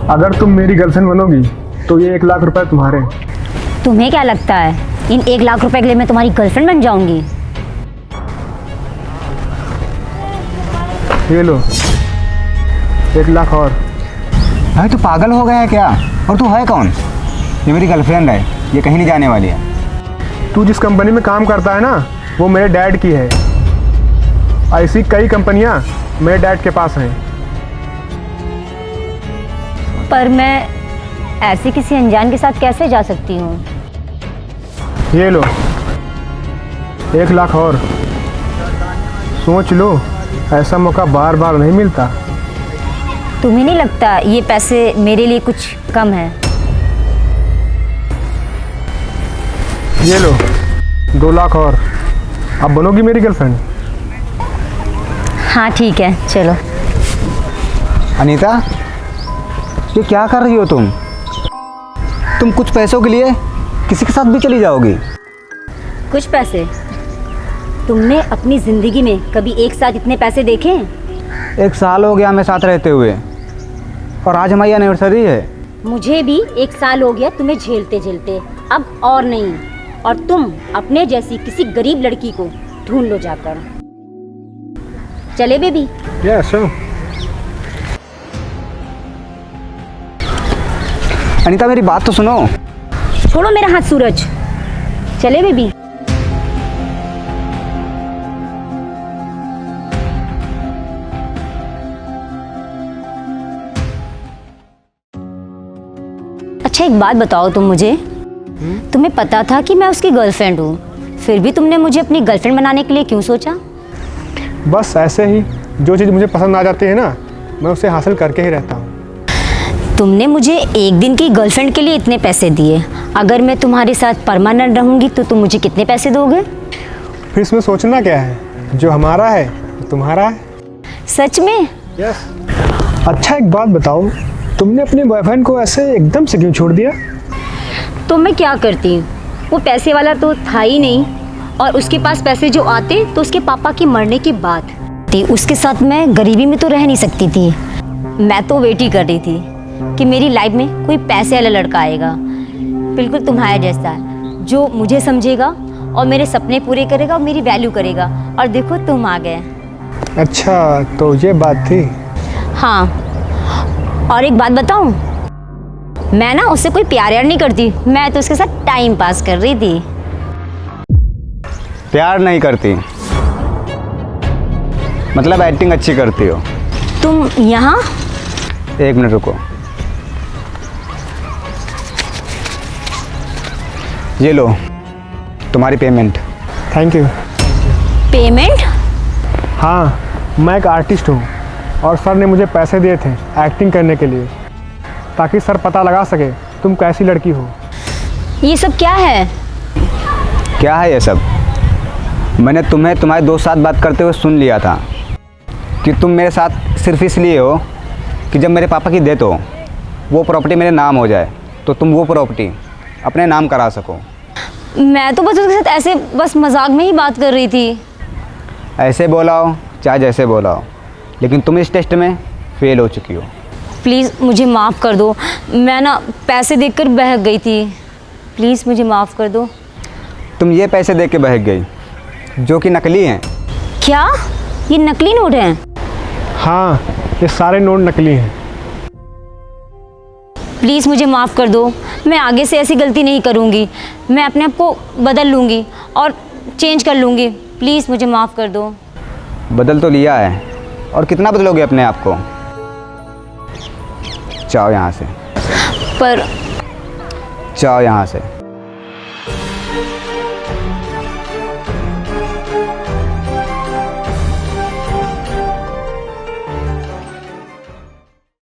अगर तुम मेरी गर्लफ्रेंड बनोगी तो ये 1 लाख रुपए तुम्हारे। तुम्हें क्या लगता है इन 1 लाख रुपए के लिए मैं तुम्हारी गर्लफ्रेंड बन जाऊंगी? ये लो 1 लाख और। भाई तू पागल हो गया है क्या? और तू है कौन? ये मेरी गर्लफ्रेंड है, ये कहीं नहीं जाने वाली है। तू जिस कंपनी में काम करता है ना, वो मेरे डैड की है। ऐसी कई कंपनियां मेरे डैड के पास हैं। पर मैं ऐसे किसी अनजान के साथ कैसे जा सकती हूँ? ये लो 1 लाख और। सोच लो, ऐसा मौका बार बार नहीं मिलता। तुम्हें नहीं लगता ये पैसे मेरे लिए कुछ कम है? ये लो 2 लाख और। अब बनोगी मेरी गर्लफ्रेंड? हाँ ठीक है, चलो। अनीता, ये क्या कर रही हो तुम? तुम कुछ पैसों के लिए किसी के साथ भी चली जाओगी? कुछ पैसे? तुमने अपनी ज़िंदगी में कभी एक साथ इतने पैसे देखे? 1 साल हो गया हमें साथ रहते हुए, और आज हमारी एनिवर्सरी है। मुझे भी 1 साल हो गया तुम्हें झेलते झेलते, अब और नहीं। और तुम अपने जैसी किसी गरीब लड़की को ढूंढ लो जाकर। चले बेबी? यस। अनीता मेरी बात तो सुनो। छोड़ो मेरा हाथ सूरज। चले बेबी? अच्छा एक बात बताओ तुम मुझे, तुम्हें पता था कि मैं उसकी गर्लफ्रेंड हूँ, फिर भी तुमने मुझे अपनी गर्लफ्रेंड बनाने के लिए क्यों सोचा? बस ऐसे ही, जो चीज़ मुझे पसंद आ जाती है ना, मैं उसे हासिल करके ही रहता हूँ। तुमने मुझे एक दिन की गर्लफ्रेंड के लिए इतने पैसे दिए, अगर मैं तुम्हारे साथ परमानेंट रहूँगी तो तुम मुझे कितने पैसे दोगे? फिर इसमें सोचना क्या है, जो हमारा है वो तुम्हारा है। सच में? यस। अच्छा एक बात बताओ, तुमने अपने बॉयफ्रेंड को ऐसे एकदम से क्यों छोड़ दिया? तो मैं क्या करती? वो पैसे वाला तो था ही नहीं, और उसके पास पैसे जो आते तो उसके पापा के मरने के बाद थी। उसके साथ मैं गरीबी में तो रह नहीं सकती थी। मैं तो वेट ही कर रही थी कि मेरी लाइफ में कोई पैसे वाला लड़का आएगा, बिल्कुल तुम्हारे जैसा, जो मुझे समझेगा और मेरे सपने पूरे करेगा और मेरी वैल्यू करेगा। और देखो तुम आ गए। अच्छा तो ये बात थी। हाँ, और एक बात बताऊं, मैं ना उससे कोई प्यार यार नहीं करती, मैं तो उसके साथ टाइम पास कर रही थी। प्यार नहीं करती मतलब एक्टिंग अच्छी करती हो? तुम यहाँ? 1 मिनट रुको। ये लो तुम्हारी पेमेंट। Thank you. पेमेंट? हाँ, मैं एक आर्टिस्ट हूँ और सर ने मुझे पैसे दिए थे एक्टिंग करने के लिए, ताकि सर पता लगा सके तुम कैसी लड़की हो। ये सब क्या है? क्या है ये सब? मैंने तुम्हें तुम्हारे दोस्त साथ बात करते हुए सुन लिया था कि तुम मेरे साथ सिर्फ इसलिए हो कि जब मेरे पापा की डेथ हो, वो प्रॉपर्टी मेरे नाम हो जाए तो तुम वो प्रॉपर्टी अपने नाम करा सको। मैं तो बस उसके साथ ऐसे बस मजाक में ही बात कर रही थी। ऐसे बोला हो चाहे जैसे बोला हो, लेकिन तुम इस टेस्ट में फेल हो चुकी हो। प्लीज़ मुझे माफ़ कर दो, मैं ना पैसे देखकर बहक गई थी, प्लीज़ मुझे माफ़ कर दो। तुम ये पैसे दे के बहक गई जो कि नकली हैं। क्या ये नकली नोट हैं? हाँ, ये सारे नोट नकली हैं। प्लीज़ मुझे माफ़ कर दो, मैं आगे से ऐसी गलती नहीं करूँगी, मैं अपने आप को बदल लूँगी और चेंज कर लूँगी। प्लीज़ मुझे माफ़ कर दो। बदल तो लिया है, और कितना बदलोगे अपने आप को? जाओ यहाँ से। पर जाओ यहाँ से।